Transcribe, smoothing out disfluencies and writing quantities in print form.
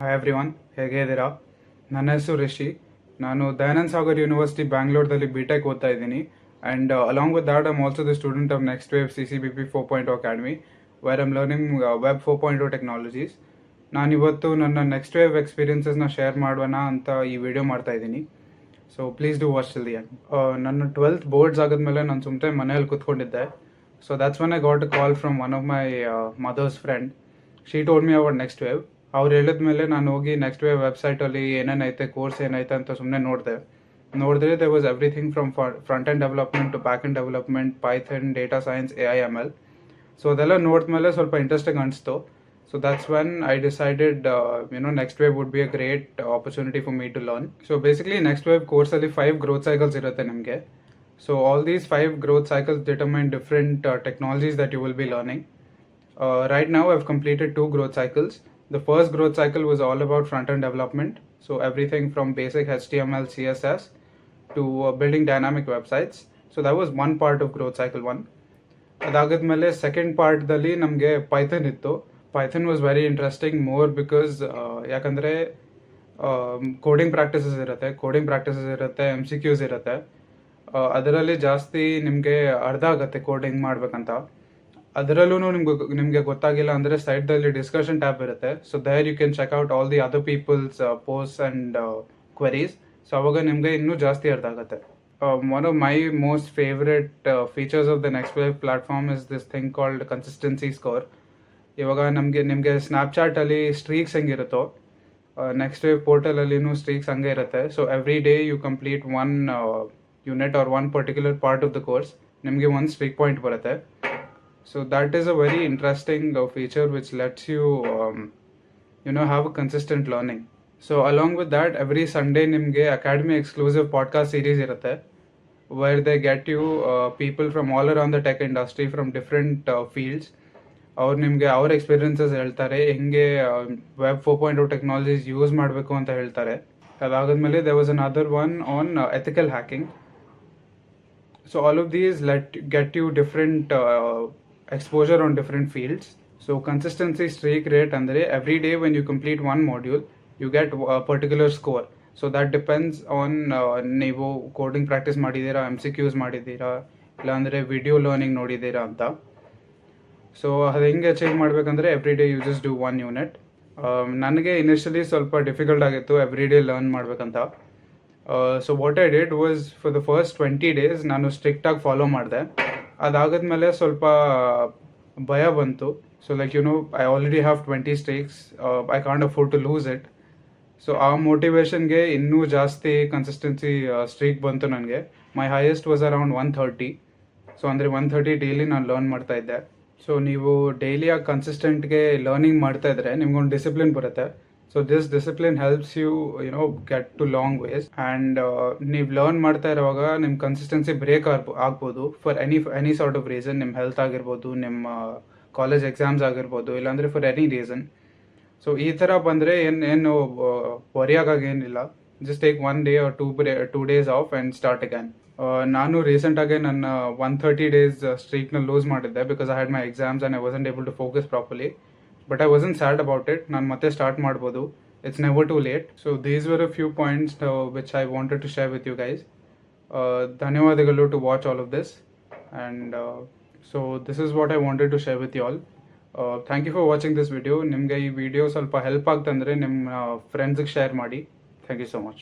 Hi everyone, ಹೇಗಿದ್ದೀರಾ? ನನ್ನ ಹೆಸರು ರಿಷಿ. ನಾನು ದಯಾನಂದ್ ಸಾಗರ್ ಯೂನಿವರ್ಸಿಟಿ ಬ್ಯಾಂಗ್ಳೂರ್ದಲ್ಲಿ BTech ಓದ್ತಾ ಇದ್ದೀನಿ. And along with that I'm also the student of next wave CCBP 4.0 academy, where I'm learning web 4.0 technologies. ನಾನಿವತ್ತು ನನ್ನ ನೆಕ್ಸ್ಟ್ ವೇವ್ ಎಕ್ಸ್ಪೀರಿಯನ್ಸಸ್ನ ಶೇರ್ ಮಾಡೋಣ ಅಂತ ಈ ವಿಡಿಯೋ ಮಾಡ್ತಾ ಇದ್ದೀನಿ. So please do watch till the end. ನನ್ನ 12th ಬೋರ್ಡ್ಸ್ ಆದಮೇಲೆ ನಾನು ಸುಮ್ಮನೆ ಮನೇಲಿ ಕೂತ್ಕೊಂಡಿದ್ದೆ. So that's when I got a call from one of my mother's friend. She told me about next wave. ಅವ್ರು ಹೇಳಿದ್ಮೇಲೆ ನಾನು ಹೋಗಿ ನೆಕ್ಸ್ಟ್ ವೇವ್ ವೆಬ್ಸೈಟಲ್ಲಿ ಏನೇನೈತೆ, ಕೋರ್ಸ್ ಏನೈತೆ ಅಂತ ಸುಮ್ಮನೆ ನೋಡಿದ್ರೆ they was everything from front end development to back end development, Python, data science, AI/ML. So ಅದೆಲ್ಲ ನೋಡಿದ್ಮೇಲೆ ಸ್ವಲ್ಪ ಇಂಟ್ರೆಸ್ಟಿಂಗ್ ಅನಿಸ್ತು. So that's when I decided next wave would be a great opportunity for me to learn. So basically next wave ಕೋರ್ಸಲ್ಲಿ 5 growth cycles ಇರುತ್ತೆ ನಿಮಗೆ. So all these 5 growth cycles determine different technologies that you will be learning. Right now I've completed 2 growth cycles. The first growth cycle was all about front-end development. So everything from basic HTML, CSS to building dynamic websites. So that was one part of growth cycle 1. ಅದಾಗದ್ಮೇಲೆ second ಪಾರ್ಟ್ದಲ್ಲಿ ನಮಗೆ Python ಇತ್ತು. Python was very interesting more because ಯಾಕಂದರೆ coding practices ಇರುತ್ತೆ, MCQs ಇರುತ್ತೆ. ಅದರಲ್ಲಿ ಜಾಸ್ತಿ ನಿಮಗೆ ಅರ್ಥ ಆಗುತ್ತೆ ಕೋಡಿಂಗ್ ಮಾಡಬೇಕಂತ. ಅದರಲ್ಲೂ ನಿಮಗೆ ಗೊತ್ತಾಗಿಲ್ಲ ಅಂದರೆ ಸೈಡ್ದಲ್ಲಿ ಡಿಸ್ಕಷನ್ ಟ್ಯಾಬ್ ಇರುತ್ತೆ. So there you can check out all the other peoples post and queries. So ಅವಾಗ ನಿಮಗೆ ಇನ್ನೂ ಜಾಸ್ತಿ ಅರ್ಥ ಆಗುತ್ತೆ. One of my most favourite features of the next wave platform is this thing called consistency score. ಇವಾಗ ನಿಮಗೆ ಸ್ನ್ಯಾಪ್ಚಾಟಲ್ಲಿ streaks ಹೆಂಗಿರುತ್ತೋ, ನೆಕ್ಸ್ಟ್ ವೇವ್ ಪೋರ್ಟಲಲ್ಲಿನೂ ಸ್ಟ್ರೀಕ್ಸ್ ಹಂಗೆ ಇರುತ್ತೆ. So every day you complete one unit or one particular part of the course, ನಿಮಗೆ ಒಂದು strike point ಬರುತ್ತೆ. So that is a very interesting feature which lets you have a consistent learning. So along with that, every Sunday nimge academy exclusive podcast series irutte, where they get you people from all around the tech industry from different fields. ಅವ್ರು ನಿಮಗೆ ಅವ್ರ experiences ಹೇಳ್ತಾರೆ, ಹೆಂಗೆ web 4.0 technologies use ಮಾಡಬೇಕು ಅಂತ ಹೇಳ್ತಾರೆ. ಅದಾದಮೇಲೆ there was another one on ethical hacking. So all of these get you different exposure on different fields. So consistency streak rate andre every day when you complete one module you get a particular score. So that depends on ನೀವು coding practice ಮಾಡಿದ್ದೀರಾ, MCQs ಮಾಡಿದ್ದೀರಾ, ಇಲ್ಲಾಂದರೆ video learning ನೋಡಿದ್ದೀರಾ ಅಂತ. So ಅದು ಹೆಂಗೆ achieve ಮಾಡಬೇಕಂದ್ರೆ every day you just do 1 unit. ನನಗೆ ಇನಿಷಿಯಲಿ ಸ್ವಲ್ಪ ಡಿಫಿಕಲ್ಟ್ ಆಗಿತ್ತು ಎವ್ರಿ ಡೇ ಲರ್ನ್ ಮಾಡಬೇಕಂತ. So what I did was for the first 20 days ನಾನು ಸ್ಟ್ರಿಕ್ಟಾಗಿ ಫಾಲೋ ಮಾಡಿದೆ. ಅದಾಗದ್ಮೇಲೆ ಸ್ವಲ್ಪ ಭಯ ಬಂತು. So I already have 20 streaks, I can't afford to lose it. So ಆ ಮೋಟಿವೇಶನ್ಗೆ ಇನ್ನೂ ಜಾಸ್ತಿ ಕನ್ಸಿಸ್ಟೆನ್ಸಿ ಸ್ಟ್ರೀಕ್ ಬಂತು ನನಗೆ. My highest was around 130. So ಅಂದರೆ 130 ಡೈಲಿ ನಾನು ಲರ್ನ್ ಮಾಡ್ತಾ ಇದ್ದೆ. ಸೊ ನೀವು ಡೈಲಿ ಆ ಕನ್ಸಿಸ್ಟೆಂಟ್ಗೆ ಲರ್ನಿಂಗ್ ಮಾಡ್ತಾ ಇದ್ರೆ ನಿಮ್ಗೊಂದು ಡಿಸಿಪ್ಲಿನ್ ಬರುತ್ತೆ. So this discipline helps you get to long ways. And ನೀವು ಲರ್ನ್ ಮಾಡ್ತಾ ಇರುವಾಗ ನಿಮ್ಮ ಕನ್ಸಿಸ್ಟೆನ್ಸಿ ಬ್ರೇಕ್ ಆಗ್ಬೋದು for any sort of reason. ನಿಮ್ಮ ಹೆಲ್ತ್ ಆಗಿರ್ಬೋದು, ನಿಮ್ಮ ಕಾಲೇಜ್ ಎಕ್ಸಾಮ್ಸ್ ಆಗಿರ್ಬೋದು, ಇಲ್ಲಾಂದರೆ ಫಾರ್ ಎನಿ ರೀಸನ್. ಸೊ ಈ ಥರ ಬಂದರೆ ಏನು ವರಿಯಾಗೇನಿಲ್ಲ. Just take 1 day or 2 days off and start again. ನಾನು ರೀಸೆಂಟಾಗಿ ನನ್ನ 130 days ಸ್ಟ್ರೀಕ್ನ ಲೂಸ್ ಮಾಡಿದ್ದೆ because I had my exams and I wasn't able to focus properly. But I wasn't sad about it. ನಾನು ಮತ್ತೆ ಸ್ಟಾರ್ಟ್ ಮಾಡ್ಬೋದು. It's never too late. So these were a few points which I wanted to share with you guys. ಧನ್ಯವಾದಗಳು to watch all of this. And so this is what I wanted to share with you all. Thank you for watching this video. ನಿಮಗೆ ಈ video ಸ್ವಲ್ಪ help ಆಗ್ತಂದರೆ ನಿಮ್ಮ ಫ್ರೆಂಡ್ಸಿಗೆ share ಮಾಡಿ. Thank you so much.